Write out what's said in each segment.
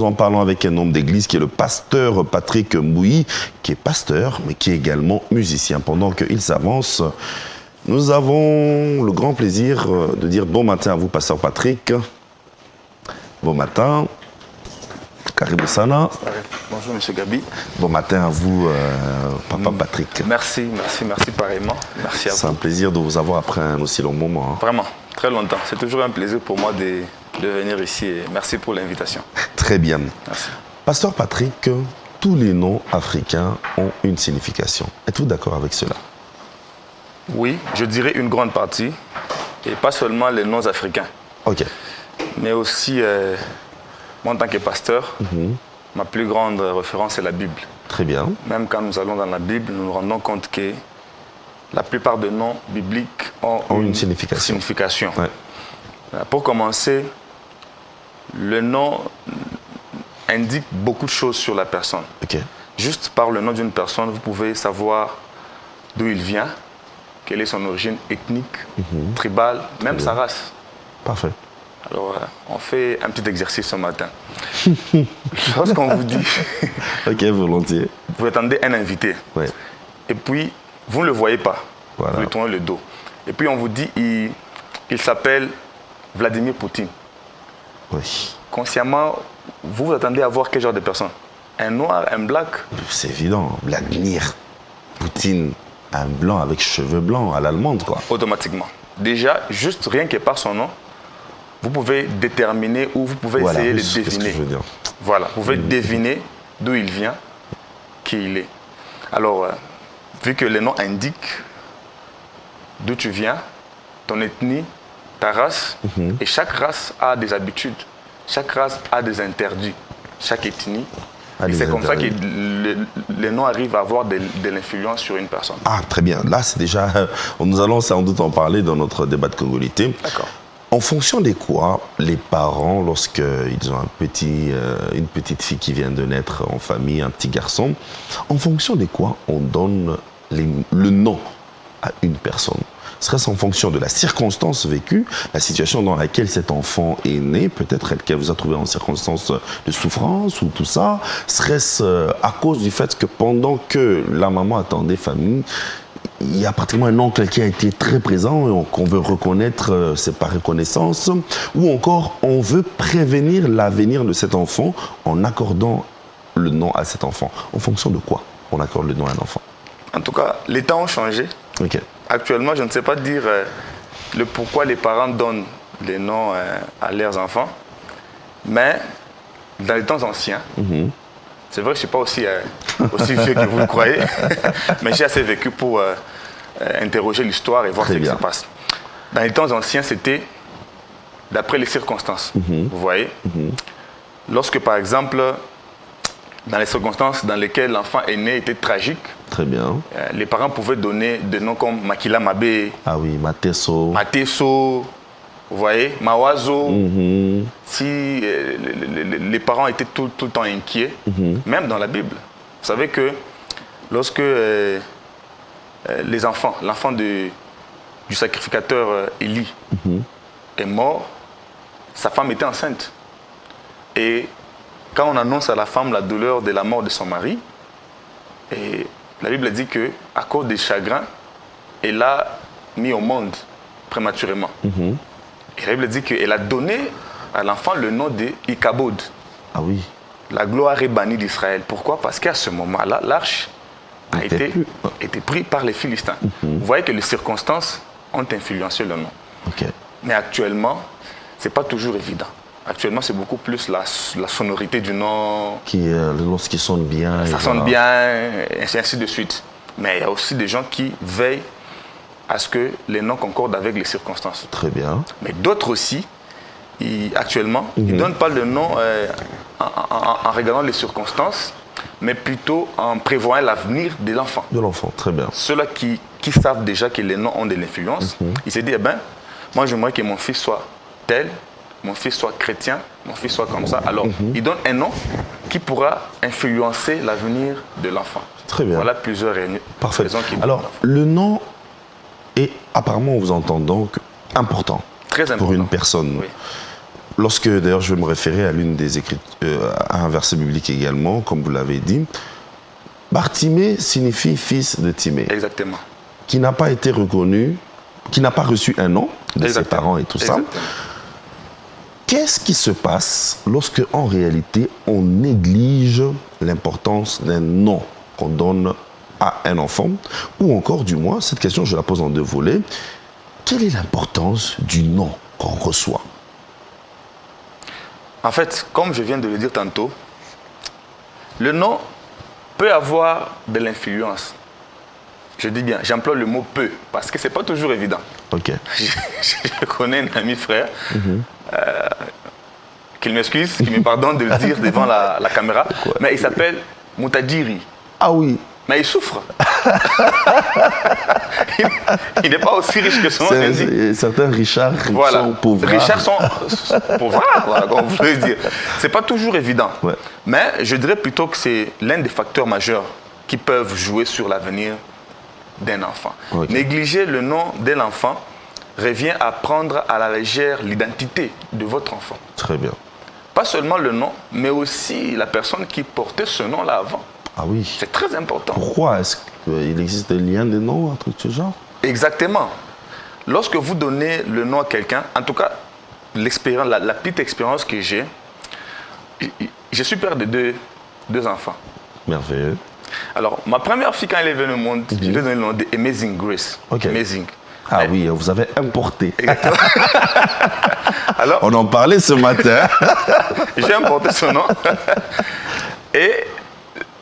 Nous en parlons avec un homme d'église qui est le pasteur Patrick Mbouyi, qui est pasteur, mais qui est également musicien. Pendant qu'il s'avance, nous avons le grand plaisir de dire bon matin à vous, pasteur Patrick. Bon matin. Karibu Sana. Bonjour, M. Gabi. Bon matin à vous, Papa Patrick. Merci pareillement. Merci à vous. C'est un plaisir de vous avoir après un aussi long moment. Vraiment, très longtemps. C'est toujours un plaisir pour moi de venir ici et merci pour l'invitation. Très bien. Merci. Pasteur Patrick, tous les noms africains ont une signification. Êtes-vous d'accord avec cela? Oui, je dirais une grande partie. Et pas seulement les noms africains. Ok. Mais aussi, moi en tant que pasteur, ma plus grande référence est la Bible. Très bien. Même quand nous allons dans la Bible, nous nous rendons compte que la plupart des noms bibliques ont une signification. Ouais. Pour commencer, le nom indique beaucoup de choses sur la personne. Ok. Juste par le nom d'une personne, vous pouvez savoir d'où il vient, quelle est son origine ethnique, tribale, même sa race. Parfait. Alors, on fait un petit exercice ce matin. Lorsqu'on vous dit... Ok, volontiers. Vous attendez un invité. Ouais. Et puis, vous ne le voyez pas. Voilà. Vous lui tournez le dos. Et puis, on vous dit, il s'appelle Vladimir Poutine. Oui. Consciemment, vous vous attendez à voir quel genre de personne? Un noir, un black? C'est évident. Vladimir Poutine, un blanc avec cheveux blancs à l'allemande, quoi. Automatiquement. Déjà, juste rien que par son nom, vous pouvez déterminer ou vous pouvez essayer de deviner. Qu'est-ce que je veux dire? Voilà, vous pouvez deviner d'où il vient, qui il est. Alors, vu que les noms indiquent d'où tu viens, ton ethnie, ta race, et chaque race a des habitudes, chaque race a des interdits, chaque ethnie. Et c'est comme ça que les noms arrivent à avoir de l'influence sur une personne. Ah, très bien. Là, c'est déjà... Nous allons sans doute en parler dans notre débat de congolité. D'accord. En fonction de quoi, les parents, lorsqu'ils ont une petite fille qui vient de naître en famille, un petit garçon, en fonction de quoi on donne le nom à une personne? Serait-ce en fonction de la circonstance vécue, la situation dans laquelle cet enfant est né, peut-être qu'elle vous a trouvé en circonstance de souffrance ou tout ça? Serait-ce à cause du fait que pendant que la maman attendait famille, il y a pratiquement un oncle qui a été très présent et qu'on veut reconnaître, c'est par reconnaissance, ou encore on veut prévenir l'avenir de cet enfant en accordant le nom à cet enfant? En fonction de quoi on accorde le nom à un enfant? En tout cas, les temps ont changé. Ok. Actuellement, je ne sais pas dire le pourquoi les parents donnent les noms à leurs enfants, mais dans les temps anciens, c'est vrai que je ne suis pas aussi vieux que vous le croyez, mais j'ai assez vécu pour interroger l'histoire et voir ce qui se passe. Dans les temps anciens, c'était d'après les circonstances. Vous voyez? Lorsque, par exemple, dans les circonstances dans lesquelles l'enfant est né étaient tragiques, très bien. Les parents pouvaient donner des noms comme Makila Mabé, ah oui, Mateso, vous voyez, Mawazo. Si les parents étaient tout le temps inquiets, même dans la Bible. Vous savez que lorsque l'enfant du sacrificateur Élie est mort, sa femme était enceinte. Et quand on annonce à la femme la douleur de la mort de son mari, et la Bible dit qu'à cause des chagrins, elle a mis au monde prématurément. Et la Bible dit qu'elle a donné à l'enfant le nom de Ikabod. Ah oui. La gloire est bannie d'Israël. Pourquoi? Parce qu'à ce moment-là, l'arche a été prise par les Philistins. Vous voyez que les circonstances ont influencé le nom. Okay. Mais actuellement, ce n'est pas toujours évident. Actuellement, c'est beaucoup plus la sonorité du nom. Lorsqu'il sonne bien. Ça sonne bien, et ainsi de suite. Mais il y a aussi des gens qui veillent à ce que les noms concordent avec les circonstances. Très bien. Mais d'autres aussi, actuellement, ils ne donnent pas le nom en regardant les circonstances, mais plutôt en prévoyant l'avenir de l'enfant. De l'enfant, très bien. Ceux-là qui savent déjà que les noms ont de l'influence, ils se disent, eh ben, moi j'aimerais que mon fils soit tel, mon fils soit chrétien, mon fils soit comme ça. Alors, ils donnent un nom qui pourra influencer l'avenir de l'enfant. Très bien. Voilà plusieurs raisons qui... Alors, le nom est, apparemment, on vous entend donc, important. Très important. Pour une personne. Oui. lorsque, d'ailleurs, je vais me référer à l'une des écritures, à un verset biblique également, comme vous l'avez dit, Bartimée signifie fils de Timée, Exactement. qui n'a pas été reconnu, qui n'a pas reçu un nom de ses parents et tout ça. Exactement. Qu'est-ce qui se passe lorsque, en réalité, on néglige l'importance d'un nom qu'on donne à un enfant, ou encore, du moins, cette question, je la pose en deux volets, quelle est l'importance du nom qu'on reçoit? En fait, comme je viens de le dire tantôt, le nom peut avoir de l'influence. Je dis bien, j'emploie le mot peut, parce que ce n'est pas toujours évident. Ok. Je connais un ami frère, qu'il m'excuse, qu'il me pardonne de le dire devant la caméra, mais il s'appelle Moutadjiri. Ah oui. Mais il souffre. Il n'est pas aussi riche que son nom l'indique. Certains Richard Voilà. sont pauvres. Richard sont pauvres, voilà, comme vous voulez dire. Ce n'est pas toujours évident. Ouais. Mais je dirais plutôt que c'est l'un des facteurs majeurs qui peuvent jouer sur l'avenir d'un enfant. Ok. Négliger le nom de l'enfant revient à prendre à la légère l'identité de votre enfant. Très bien. Pas seulement le nom, mais aussi la personne qui portait ce nom-là avant. Ah oui. C'est très important. Pourquoi? Est-ce qu'il existe des liens de noms, un truc de ce genre? Exactement. Lorsque vous donnez le nom à quelqu'un, en tout cas, l'expérience, la petite expérience que j'ai, je suis père de deux enfants. Merveilleux. Alors, ma première fille, quand elle est venue au monde, je lui ai donné le nom de Amazing Grace. Ok. Amazing. Ah oui, vous avez importé. Exactement. Alors, On en parlait ce matin. j'ai importé son nom. Et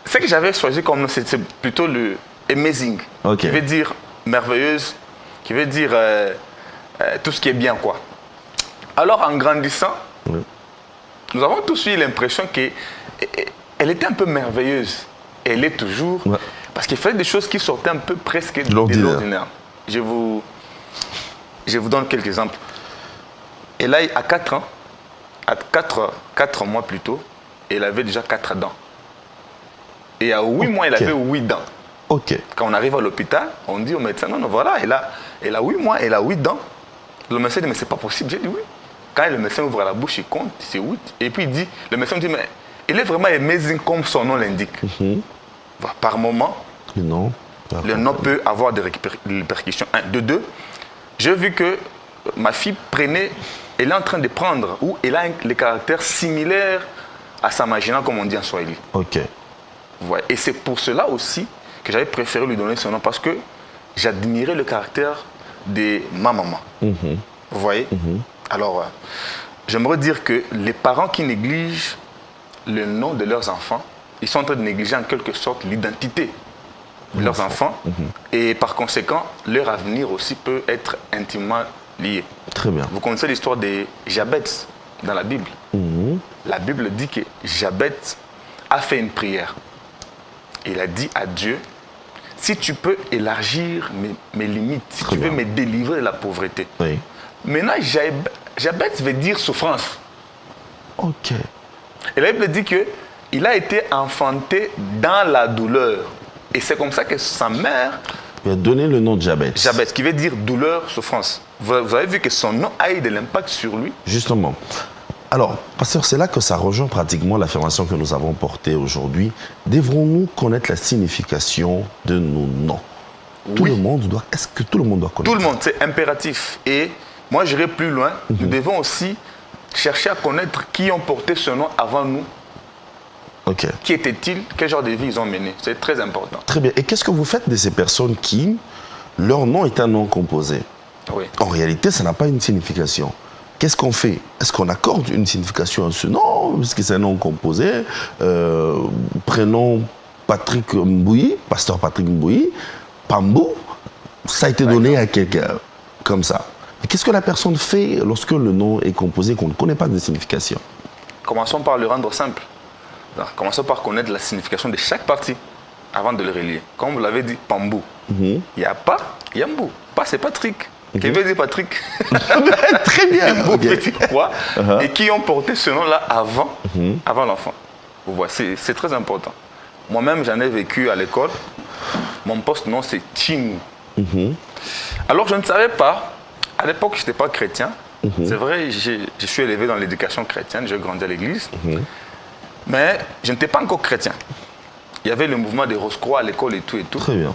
ce que j'avais choisi comme nom, c'est plutôt le Amazing, Ok. qui veut dire merveilleuse, qui veut dire tout ce qui est bien, quoi. Alors, en grandissant, Oui. nous avons tous eu l'impression qu'elle était un peu merveilleuse. Elle est toujours, Ouais. parce qu'elle faisait des choses qui sortaient un peu presque de L'ordinaire. l'ordinaire. Je vous donne quelques exemples. Elle a, à 4 ans, à 4 mois plus tôt, elle avait déjà 4 dents. Et à 8 mois, elle Ok. avait 8 dents. Ok. Quand on arrive à l'hôpital, on dit au médecin, non, non, voilà, elle a 8 mois, elle a 8 dents. Le médecin dit, mais c'est pas possible. J'ai dit oui. Quand le médecin ouvre la bouche, il compte, c'est 8. Et puis il dit, le médecin dit, mais elle est vraiment amazing comme son nom l'indique. Par moment, Non. le nom peut avoir des répercussions. 1, de 2, j'ai vu que ma fille elle est en train de prendre, ou elle a les caractères similaires à sa magina, comme on dit en Swahili. Ok. Ouais. Et c'est pour cela aussi que j'avais préféré lui donner son nom, parce que j'admirais le caractère de ma maman. Vous voyez? Alors, j'aimerais dire que les parents qui négligent le nom de leurs enfants, ils sont en train de négliger en quelque sorte l'identité de leurs enfants. Et par conséquent, leur avenir aussi peut être intimement lié. Très bien. Vous connaissez l'histoire de Jabez dans la Bible. La Bible dit que Jabez a fait une prière. Il a dit à Dieu, si tu peux élargir mes limites, si Très tu veux bien. me délivrer de la pauvreté. Oui. Maintenant, Jabez veut dire souffrance. Ok. Et la Bible dit qu'il a été enfanté dans la douleur. Et c'est comme ça que sa mère, Il a donné le nom de Jabez. Jabez, qui veut dire douleur, souffrance. Vous avez vu que son nom a eu de l'impact sur lui. Justement. Alors, pasteur, c'est là que ça rejoint pratiquement l'affirmation que nous avons portée aujourd'hui. Devrons-nous connaître la signification de nos noms? Tout Oui. le monde doit. Est-ce que tout le monde doit connaître? Tout le monde, c'est impératif. Et moi, j'irai plus loin. Nous devons aussi chercher à connaître qui ont porté ce nom avant nous. Ok. Qui étaient-ils? Quel genre de vie ils ont mené? C'est très important. Très bien. Et qu'est-ce que vous faites de ces personnes qui, leur nom est un nom composé? Oui. En réalité, ça n'a pas une signification. Qu'est-ce qu'on fait? Est-ce qu'on accorde une signification à ce nom? Parce que c'est un nom composé. Prénom Patrick Mbouyi, pasteur Patrick Mbouyi, Pambou, ça a été donné à quelqu'un comme ça. Mais qu'est-ce que la personne fait lorsque le nom est composé, qu'on ne connaît pas de signification? Commençons par le rendre simple. Alors, commençons par connaître la signification de chaque partie avant de le relier. Comme vous l'avez dit, Pambou. Il y a pas, il y a Mbou. Pas, c'est Patrick. Qui veut dire Patrick? Très bien. Mbou Ok. veut dire quoi? Et qui ont porté ce nom-là avant l'enfant. Vous voyez, c'est très important. Moi-même, j'en ai vécu à l'école. Mon poste-nom, c'est Tchingou. Alors, je ne savais pas, à l'époque, je n'étais pas chrétien, C'est vrai, je suis élevé dans l'éducation chrétienne, j'ai grandi à l'église, mais je n'étais pas encore chrétien. Il y avait le mouvement des Rose-Croix à l'école et tout et tout. Très bien.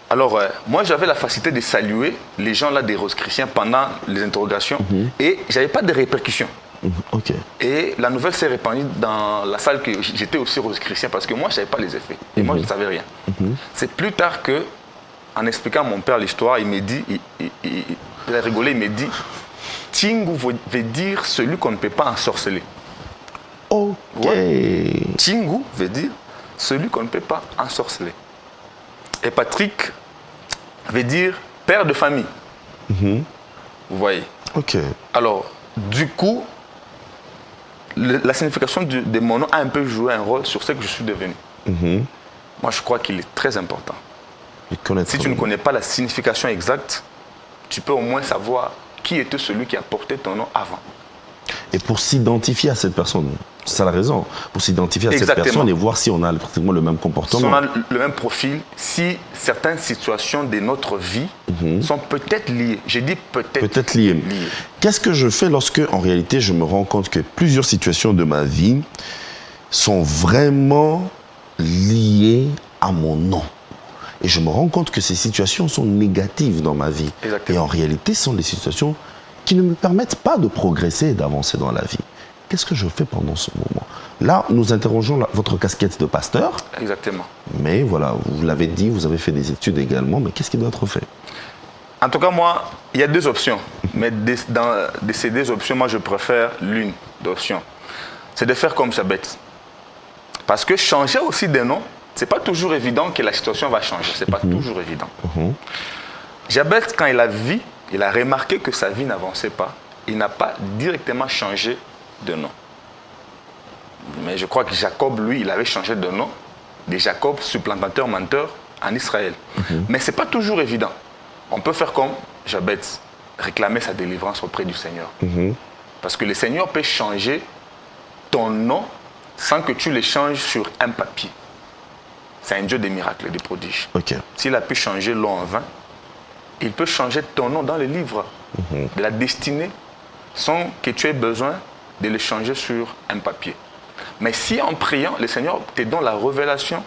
Alors, moi, j'avais la facilité de saluer les gens là des Roses chrétiens pendant les interrogations et j'avais pas de répercussions. Ok. Et la nouvelle s'est répandue dans la salle que j'étais aussi Rose chrétien parce que moi, je savais pas les effets et moi, je ne savais rien. C'est plus tard que, en expliquant à mon père l'histoire, il m'a dit, il a rigolé, il m'a dit, Tingu veut dire celui qu'on ne peut pas ensorceler. Ok. Ouais. Tingu veut dire celui qu'on ne peut pas ensorceler. Et Patrick veut dire père de famille. Vous voyez. Ok. Alors, du coup, la signification de mon nom a un peu joué un rôle sur ce que je suis devenu. Moi, je crois qu'il est très important. Si tu ne connais pas la signification exacte, tu peux au moins savoir qui était celui qui a porté ton nom avant. Et pour s'identifier à cette personne, c'est ça la raison, pour s'identifier à cette personne et voir si on a pratiquement le même comportement. Si on a le même profil, si certaines situations de notre vie sont peut-être liées. J'ai dit peut-être. Peut-être liées. Qu'est-ce que je fais lorsque, en réalité, je me rends compte que plusieurs situations de ma vie sont vraiment liées à mon nom? Et je me rends compte que ces situations sont négatives dans ma vie. Exactement. Et en réalité, ce sont des situations qui ne me permettent pas de progresser et d'avancer dans la vie. Qu'est-ce que je fais pendant ce moment? Là, nous interrogeons votre casquette de pasteur. Exactement. Mais voilà, vous l'avez dit, vous avez fait des études également, mais qu'est-ce qui doit être fait? En tout cas, moi, il y a deux options. Mais dans ces deux options, moi, je préfère l'une d'options. C'est de faire comme Jabez. Parce que changer aussi de nom, ce n'est pas toujours évident que la situation va changer. Ce n'est pas toujours évident. Jabez, quand il a vu, il a remarqué que sa vie n'avançait pas. Il n'a pas directement changé de nom. Mais je crois que Jacob, lui, il avait changé de nom. De Jacob, supplantateur, menteur, en Israël. Mais ce n'est pas toujours évident. On peut faire comme Jabez, réclamer sa délivrance auprès du Seigneur. Parce que le Seigneur peut changer ton nom sans que tu le changes sur un papier. C'est un Dieu des miracles, des prodiges. S'il a pu changer l'eau en vin, il peut changer ton nom dans le livre de la destinée sans que tu aies besoin de le changer sur un papier. Mais si en priant, le Seigneur te donne la révélation,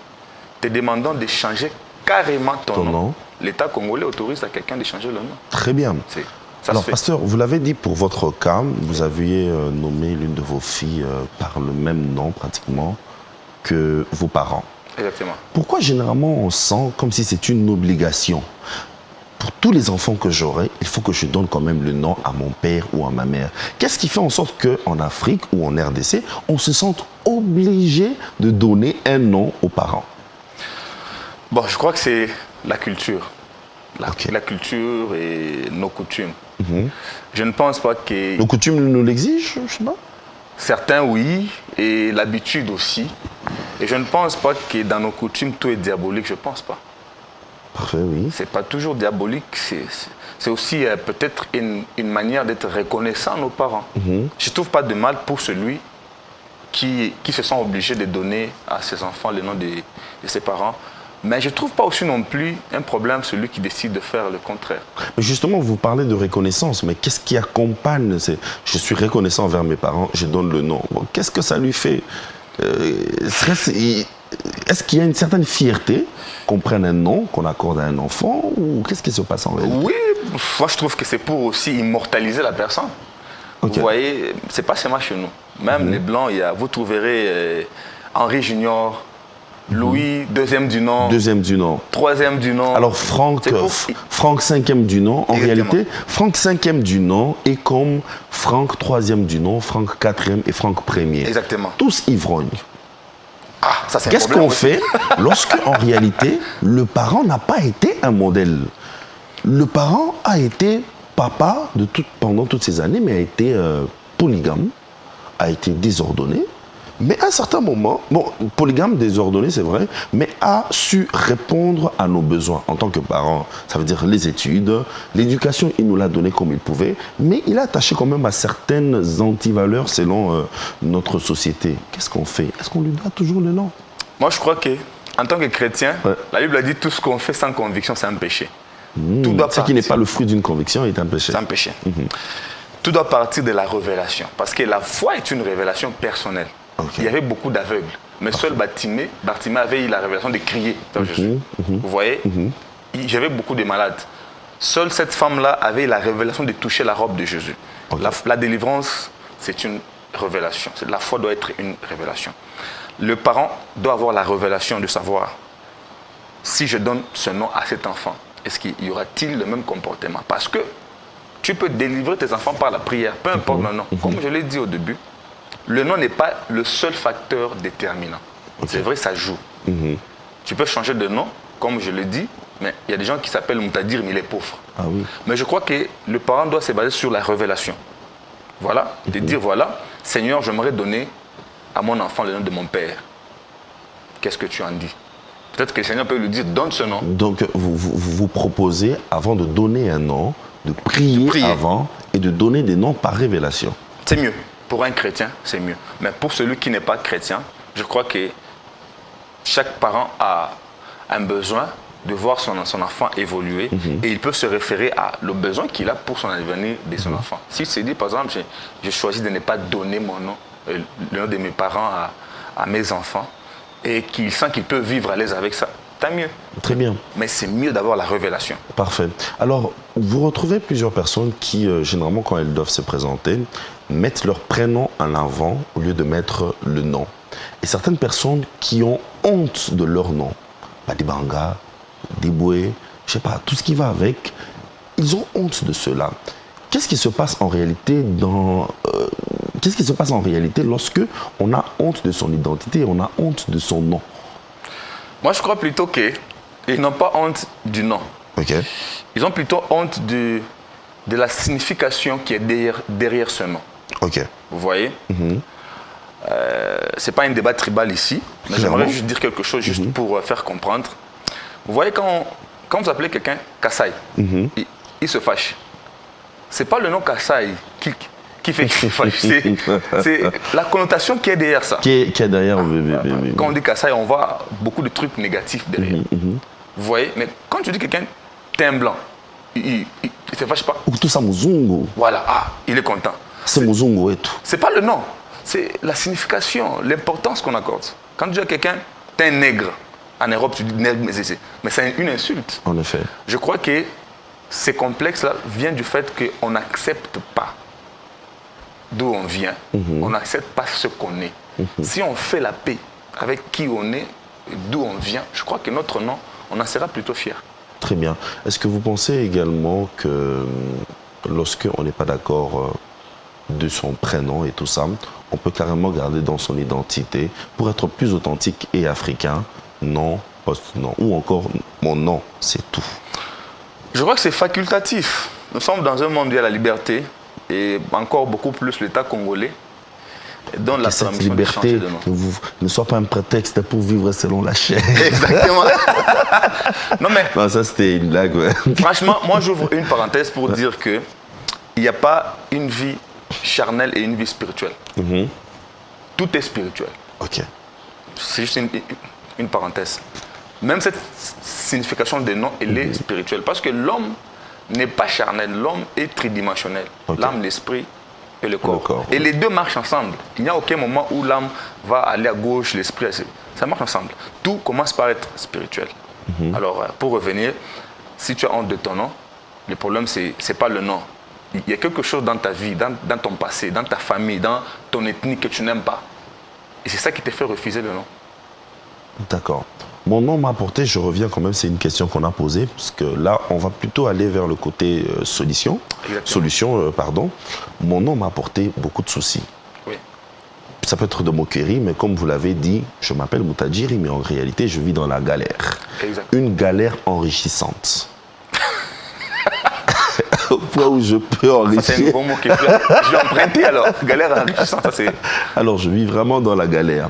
te demandant de changer carrément ton nom, l'État congolais autorise à quelqu'un de changer le nom. Très bien. Alors, pasteur, vous l'avez dit pour votre cas, vous aviez nommé l'une de vos filles par le même nom pratiquement que vos parents. Exactement. Pourquoi généralement on sent comme si c'est une obligation? Pour tous les enfants que j'aurai, il faut que je donne quand même le nom à mon père ou à ma mère. Qu'est-ce qui fait en sorte qu'en Afrique ou en RDC, on se sente obligé de donner un nom aux parents? Bon, je crois que c'est la culture. La culture et nos coutumes. Je ne pense pas que... Nos coutumes nous l'exigent, je sais pas. Certains, oui, et l'habitude aussi. Et je ne pense pas que dans nos coutumes, tout est diabolique, je ne pense pas. Parfait, oui. C'est pas toujours diabolique, c'est aussi peut-être une manière d'être reconnaissant à nos parents. Je ne trouve pas de mal pour celui qui se sent obligé de donner à ses enfants le nom de ses parents. Mais je ne trouve pas aussi non plus un problème celui qui décide de faire le contraire. Mais justement, vous parlez de reconnaissance, mais qu'est-ce qui accompagne je suis reconnaissant envers mes parents, je donne le nom. Bon, qu'est-ce que ça lui fait? Est-ce qu'il y a une certaine fierté qu'on prenne un nom, qu'on accorde à un enfant, ou qu'est-ce qui se passe en réalité? Oui, moi je trouve que c'est pour aussi immortaliser la personne. Vous voyez, c'est pas seulement chez nous. Même les Blancs, vous trouverez Henri Junior, Louis, deuxième du nom. Deuxième du nom. Troisième du nom. Alors Franck cinquième du nom. En réalité, Franck cinquième du nom est comme Franck troisième du nom, Franck quatrième et Franck premier. Exactement. Tous ivrognes. Ah, ça c'est un Qu'est-ce qu'on fait lorsque, en réalité, le parent n'a pas été un modèle? Le parent a été papa pendant toutes ces années, mais a été polygame, a été désordonné. Mais à un certain moment, bon, polygame, désordonné, c'est vrai, mais a su répondre à nos besoins en tant que parents. Ça veut dire les études, l'éducation, il nous l'a donné comme il pouvait, mais il a attaché quand même à certaines antivaleurs selon notre société. Qu'est-ce qu'on fait? Est-ce qu'on lui doit toujours le nom? Moi, je crois qu'en tant que chrétien, la Bible a dit tout ce qu'on fait sans conviction, c'est un péché. Ce qui n'est pas le fruit d'une conviction est un péché. C'est un péché. Tout doit partir de la révélation. Parce que la foi est une révélation personnelle. Il y avait beaucoup d'aveugles. Mais seul Bartimée avait eu la révélation de crier vers Jésus. Vous voyez, j'avais beaucoup de malades. Seule cette femme-là avait la révélation de toucher la robe de Jésus. La délivrance, c'est une révélation. La foi doit être une révélation. Le parent doit avoir la révélation de savoir si je donne ce nom à cet enfant, est-ce qu'il y aura-t-il le même comportement? Parce que tu peux délivrer tes enfants par la prière, peu importe le nom. Comme je l'ai dit au début, le nom n'est pas le seul facteur déterminant. C'est vrai, ça joue. Tu peux changer de nom, comme je l'ai dit, mais il y a des gens qui s'appellent Moutadir, mais il est pauvre. Mais je crois que le parent doit se baser sur la révélation. Voilà, de dire, voilà, Seigneur, j'aimerais donner à mon enfant le nom de mon père. Qu'est-ce que tu en dis? Peut-être que le Seigneur peut lui dire, donne ce nom. Donc, vous proposez, avant de donner un nom, de prier avant et de donner des noms par révélation. C'est mieux. Pour un chrétien, c'est mieux. Mais pour celui qui n'est pas chrétien, je crois que chaque parent a un besoin de voir son enfant évoluer et il peut se référer à le besoin qu'il a pour son avenir de son enfant. S'il se dit, par exemple, j'ai choisi de ne pas donner mon nom, le nom de mes parents à mes enfants, et qu'il sent qu'il peut vivre à l'aise avec ça, tant mieux. Très bien. Mais c'est mieux d'avoir la révélation. Parfait. Alors, vous retrouvez plusieurs personnes qui, généralement, quand elles doivent se présenter, mettent leur prénom en avant au lieu de mettre le nom. Et certaines personnes qui ont honte de leur nom, Badibanga, Diboué, je sais pas, tout ce qui va avec, ils ont honte de cela. Qu'est-ce qui se passe en réalité qu'est-ce qui se passe en réalité lorsque on a honte de son identité, on a honte de son nom? Moi, je crois plutôt qu'ils n'ont pas honte du nom. Ils ont plutôt honte de la signification qui est derrière ce nom. Vous voyez? Ce n'est pas un débat tribal ici, mais j'aimerais juste dire quelque chose juste pour faire comprendre. Vous voyez, quand vous appelez quelqu'un Kassai, il se fâche. Ce n'est pas le nom Kassai qui fait qu'il se fâche. C'est la connotation qui est derrière ça. Qui est derrière, Quand on dit Kassai, on voit beaucoup de trucs négatifs derrière. Vous voyez? Mais quand tu dis quelqu'un, t'es un blanc, il ne se fâche pas. Tout ça, Muzungu. Voilà, il est content. C'est Muzungu et tout. Ce n'est pas le nom, c'est la signification, l'importance qu'on accorde. Quand tu dis à quelqu'un, t'es un nègre, en Europe, tu dis nègre, mais c'est une insulte. En effet. Je crois que ces complexes-là viennent du fait qu'on n'accepte pas d'où on vient, on n'accepte pas ce qu'on est. Si on fait la paix avec qui on est, d'où on vient, je crois que notre nom, on en sera plutôt fier. Très bien. Est-ce que vous pensez également que lorsqu'on n'est pas d'accord de son prénom et tout ça, on peut carrément garder dans son identité pour être plus authentique et africain, nom, post-nom, ou encore mon nom, c'est tout? Je crois que c'est facultatif. Nous sommes dans un monde où il y a la liberté, et encore beaucoup plus l'État congolais donne la cette permission liberté de changer de nom. Ne soit pas un prétexte pour vivre selon la chair. Exactement. Non mais non, ça c'était une blague. Ouais. Franchement, moi j'ouvre une parenthèse pour dire que il n'y a pas une vie charnelle et une vie spirituelle. Tout est spirituel. C'est juste une parenthèse. Même cette signification des noms, elle est spirituelle. Parce que l'homme n'est pas charnel, l'homme est tridimensionnel. L'âme, l'esprit et le corps. Et les deux marchent ensemble. Il n'y a aucun moment où l'âme va aller à gauche, l'esprit, ça marche ensemble. Tout commence par être spirituel. Alors, pour revenir, si tu as honte de ton nom, le problème, ce n'est pas le nom. Il y a quelque chose dans ta vie, dans ton passé, dans ta famille, dans ton ethnie que tu n'aimes pas. Et c'est ça qui te fait refuser le nom. D'accord. Mon nom m'a apporté, je reviens quand même, c'est une question qu'on a posée, parce que là, on va plutôt aller vers le côté solution. Mon nom m'a apporté beaucoup de soucis. Ça peut être de moquerie, mais comme vous l'avez dit, je m'appelle Moutadjiri, mais en réalité, je vis dans la galère. Une galère enrichissante. Au point où je peux enrichir. C'est un bon mot que je vais emprunter alors. Galère enrichissante, ça c'est... Alors, je vis vraiment dans la galère.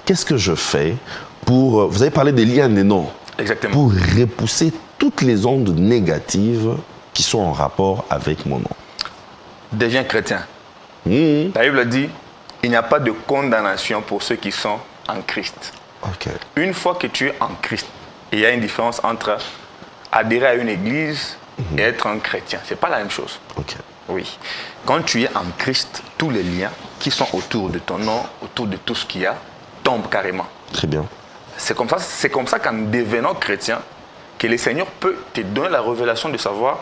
Qu'est-ce que je fais pour... Vous avez parlé des liens des noms. Exactement. Pour repousser toutes les ondes négatives qui sont en rapport avec mon nom. Deviens chrétien. La Bible dit, il n'y a pas de condamnation pour ceux qui sont en Christ. Une fois que tu es en Christ, il y a une différence entre adhérer à une église et être un chrétien. Ce n'est pas la même chose. Oui. Quand tu es en Christ, tous les liens qui sont autour de ton nom, autour de tout ce qu'il y a, tombent carrément. Très bien. C'est comme ça qu'en devenant chrétien, que le Seigneur peut te donner la révélation de savoir,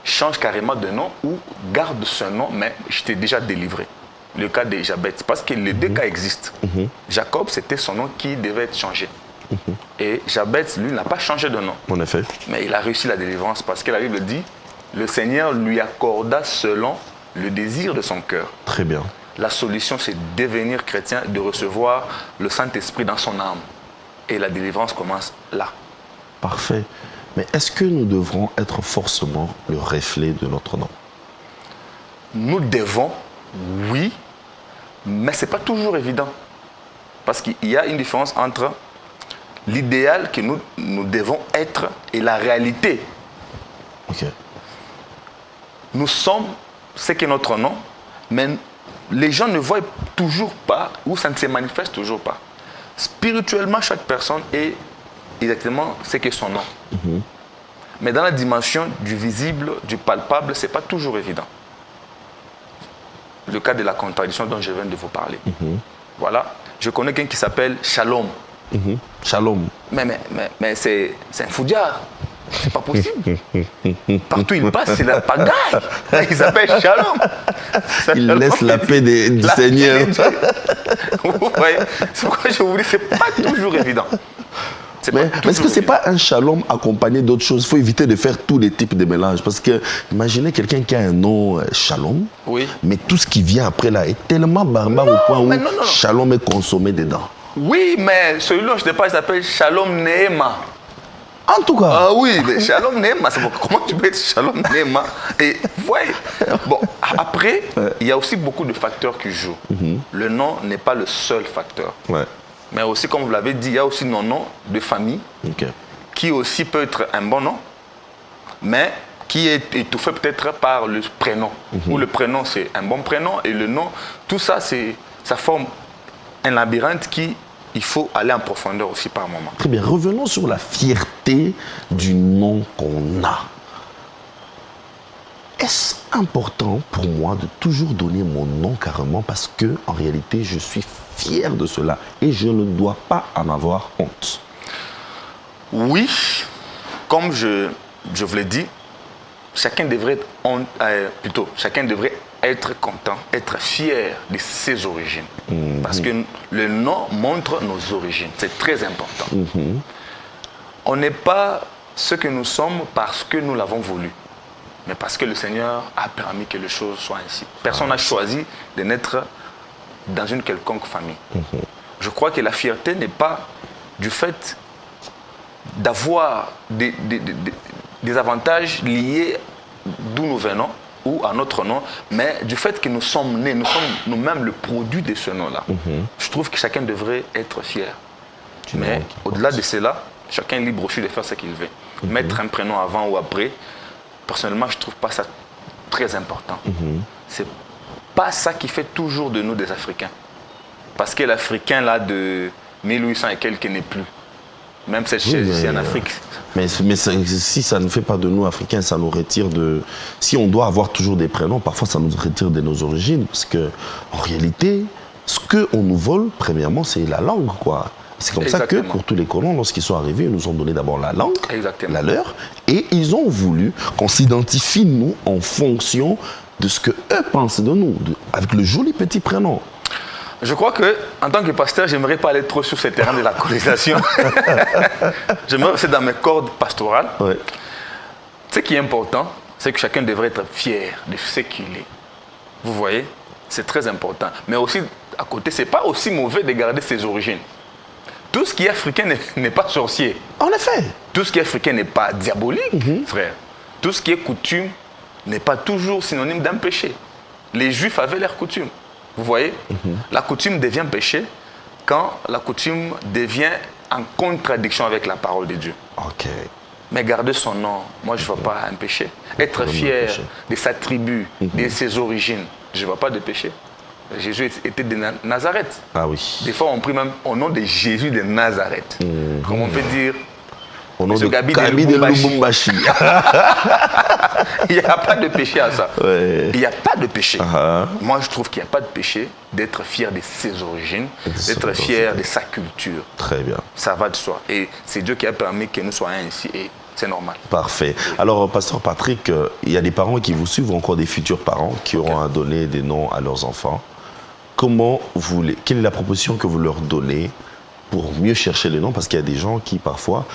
change carrément de nom ou garde ce nom, mais je t'ai déjà délivré. Le cas de Jabez, parce que les deux cas existent. Jacob, c'était son nom qui devait être changé. Et Jabez, lui, n'a pas changé de nom. En effet. Mais il a réussi la délivrance parce que la Bible dit, le Seigneur lui accorda selon le désir de son cœur. Très bien. La solution, c'est de devenir chrétien, de recevoir le Saint-Esprit dans son âme. Et la délivrance commence là. Parfait. Mais est-ce que nous devrons être forcément le reflet de notre nom? Nous devons, oui, mais ce n'est pas toujours évident. Parce qu'il y a une différence entre l'idéal que nous devons être et la réalité. Ok. Nous sommes ce qu'est notre nom, mais les gens ne voient toujours pas ou ça ne se manifeste toujours pas. Spirituellement, chaque personne est exactement ce qu'est son nom. Mais dans la dimension du visible, du palpable, ce n'est pas toujours évident. Le cas de la contradiction dont je viens de vous parler. Voilà. Je connais quelqu'un qui s'appelle Shalom. Shalom. Mais c'est un foudiard. C'est pas possible. Partout où il passe, c'est la pagaille. Il s'appelle Shalom. Il laisse la paix du Seigneur. Vous voyez, c'est pourquoi je vous dis, c'est pas toujours évident. Mais est-ce que ce n'est pas un shalom accompagné d'autres choses? Il faut éviter de faire tous les types de mélanges. Parce que, imaginez quelqu'un qui a un nom shalom, oui. Mais tout ce qui vient après là est tellement barbare au point où shalom est consommé dedans. Oui, mais celui dont je te parle, il s'appelle Shalom Nehema. En tout cas. Ah oui, mais Shalom Nehema, comment tu peux être Shalom Nehema? Et voyez, bon, après, il y a aussi beaucoup de facteurs qui jouent. Le nom n'est pas le seul facteur. Ouais. Mais aussi, comme vous l'avez dit, il y a aussi nos noms de famille, qui aussi peut être un bon nom, mais qui est étouffé peut-être par le prénom. Ou le prénom, c'est un bon prénom, et le nom, tout ça, ça forme un labyrinthe il faut aller en profondeur aussi par moment. Très bien. Revenons sur la fierté du nom qu'on a. Est-ce important pour moi de toujours donner mon nom carrément parce que en réalité, je suis fier de cela et je ne dois pas en avoir honte? Oui, comme je vous l'ai dit, chacun devrait être content, être fier de ses origines. Parce que le nom montre nos origines. C'est très important. On n'est pas ce que nous sommes parce que nous l'avons voulu, mais parce que le Seigneur a permis que les choses soient ainsi. Personne n'a choisi de naître dans une quelconque famille. Je crois que la fierté n'est pas du fait d'avoir des avantages liés d'où nous venons ou à notre nom, mais du fait que nous sommes nés, nous sommes nous-mêmes le produit de ce nom-là. Je trouve que chacun devrait être fier. Mais au-delà de cela, chacun est libre aussi de faire ce qu'il veut. Mettre un prénom avant ou après, personnellement, je ne trouve pas ça très important. C'est pas ça qui fait toujours de nous des Africains. Parce que l'Africain, là, de 1800 et quelques n'est plus. Même cette chaise ici en Afrique. Mais si ça ne fait pas de nous Africains, ça nous retire de... Si on doit avoir toujours des prénoms, parfois ça nous retire de nos origines. Parce que, en réalité, ce qu'on nous vole, premièrement, c'est la langue, quoi. C'est comme ça que, pour tous les colons, lorsqu'ils sont arrivés, ils nous ont donné d'abord la langue, la leur, et ils ont voulu qu'on s'identifie, nous, en fonction de ce qu'eux pensent de nous, avec le joli petit prénom. Je crois que, en tant que pasteur, j'aimerais pas aller trop sur ce terrain de la colonisation. J'aimerais rester dans mes cordes pastorales. Ouais. Ce qui est important, c'est que chacun devrait être fier de ce qu'il est. Vous voyez, c'est très important. Mais aussi, à côté, c'est pas aussi mauvais de garder ses origines. Tout ce qui est africain n'est pas sorcier. En effet. Tout ce qui est africain n'est pas diabolique, frère. Tout ce qui est coutume n'est pas toujours synonyme d'un péché. Les Juifs avaient leurs coutumes. Vous voyez, la coutume devient péché quand la coutume devient en contradiction avec la parole de Dieu. Ok. Mais garder son nom, moi je ne vois pas un péché. Être fier de sa tribu, de ses origines, je ne vois pas de péché. Jésus était de Nazareth. Ah oui. Des fois on prie même au nom de Jésus de Nazareth. Comme on peut dire, Au nom Monsieur de Gabi Gabi de Lubumbashi. Il n'y a pas de péché à ça. Ouais. Il n'y a pas de péché. Ah. Moi, je trouve qu'il n'y a pas de péché d'être fier de ses origines, d'être origines. fier de sa culture. Très bien. Ça va de soi. Et c'est Dieu qui a permis que nous soyons ici et c'est normal. Parfait. Alors, pasteur Patrick, il y a des parents qui vous suivent, encore des futurs parents qui auront à donner des noms à leurs enfants. Quelle est la proposition que vous leur donnez pour mieux chercher les noms? Parce qu'il y a des gens qui, parfois,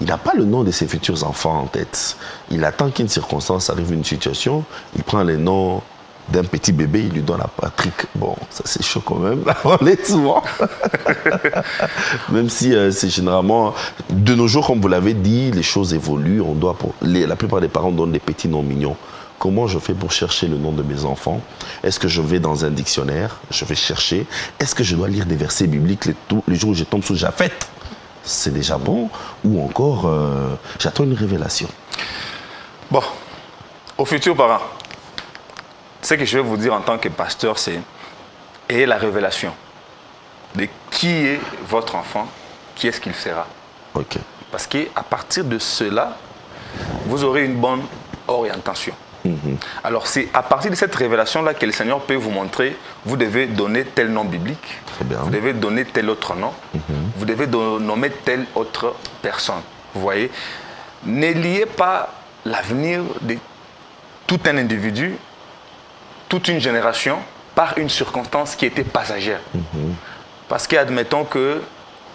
il n'a pas le nom de ses futurs enfants en tête. Il attend qu'une circonstance arrive, une situation, il prend les noms d'un petit bébé, il lui donne à Patrick. Bon, ça c'est chaud quand même, honnêtement. Même si c'est généralement... De nos jours, comme vous l'avez dit, les choses évoluent. La plupart des parents donnent des petits noms mignons. Comment je fais pour chercher le nom de mes enfants? Est-ce que je vais dans un dictionnaire? Je vais chercher. Est-ce que je dois lire des versets bibliques les jours où je tombe sous Japhet? C'est déjà bon? Ou encore, j'attends une révélation? Bon, aux futurs parents, ce que je vais vous dire en tant que pasteur, c'est ayez la révélation de qui est votre enfant, qui est-ce qu'il sera. Ok. Parce qu'à partir de cela, vous aurez une bonne orientation. Alors, c'est à partir de cette révélation-là que le Seigneur peut vous montrer, vous devez donner tel nom biblique, Très bien. vous devez donner tel autre nom, vous devez nommer telle autre personne. Vous voyez, ne liez pas l'avenir de tout un individu, toute une génération, par une circonstance qui était passagère. Parce qu'admettons que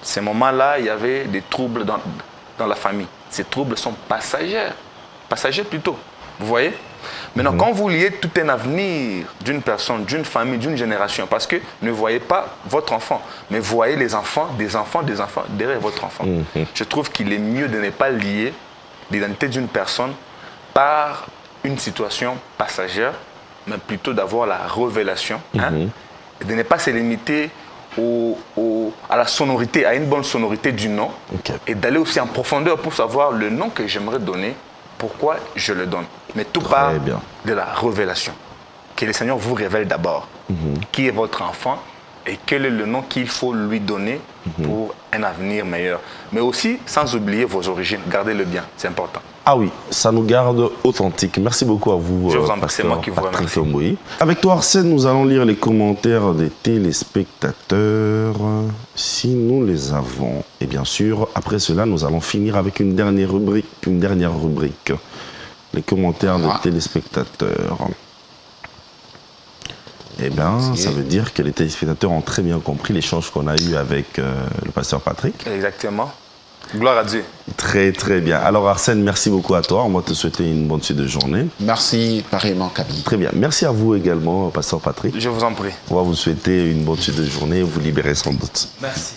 ces moments-là, il y avait des troubles dans la famille. Ces troubles sont passagers plutôt. Vous voyez? Maintenant, quand vous liez tout un avenir d'une personne, d'une famille, d'une génération, parce que ne voyez pas votre enfant, mais voyez les enfants, des enfants derrière votre enfant. Je trouve qu'il est mieux de ne pas lier l'identité d'une personne par une situation passagère, mais plutôt d'avoir la révélation, et de ne pas se limiter à la sonorité, à une bonne sonorité du nom, et d'aller aussi en profondeur pour savoir le nom que j'aimerais donner, pourquoi je le donne. Mais tout part de la révélation. Que le Seigneur vous révèle d'abord qui est votre enfant et quel est le nom qu'il faut lui donner pour un avenir meilleur. Mais aussi, sans oublier vos origines, gardez-le bien, c'est important. Ah oui, ça nous garde authentiques. Merci beaucoup à vous, Je vous en prie, c'est moi qui vous remercie. Omboyi. Avec toi, Arsène, nous allons lire les commentaires des téléspectateurs, si nous les avons. Et bien sûr, après cela, nous allons finir avec une dernière rubrique. Les commentaires des téléspectateurs. Eh bien, ça veut dire que les téléspectateurs ont très bien compris l'échange qu'on a eu avec le pasteur Patrick. Exactement. Gloire à Dieu. Très, très bien. Alors, Arsène, merci beaucoup à toi. On va te souhaiter une bonne suite de journée. Merci, pareillement, Kaby. Très bien. Merci à vous également, pasteur Patrick. Je vous en prie. On va vous souhaiter une bonne suite de journée et vous libérer sans doute. Merci.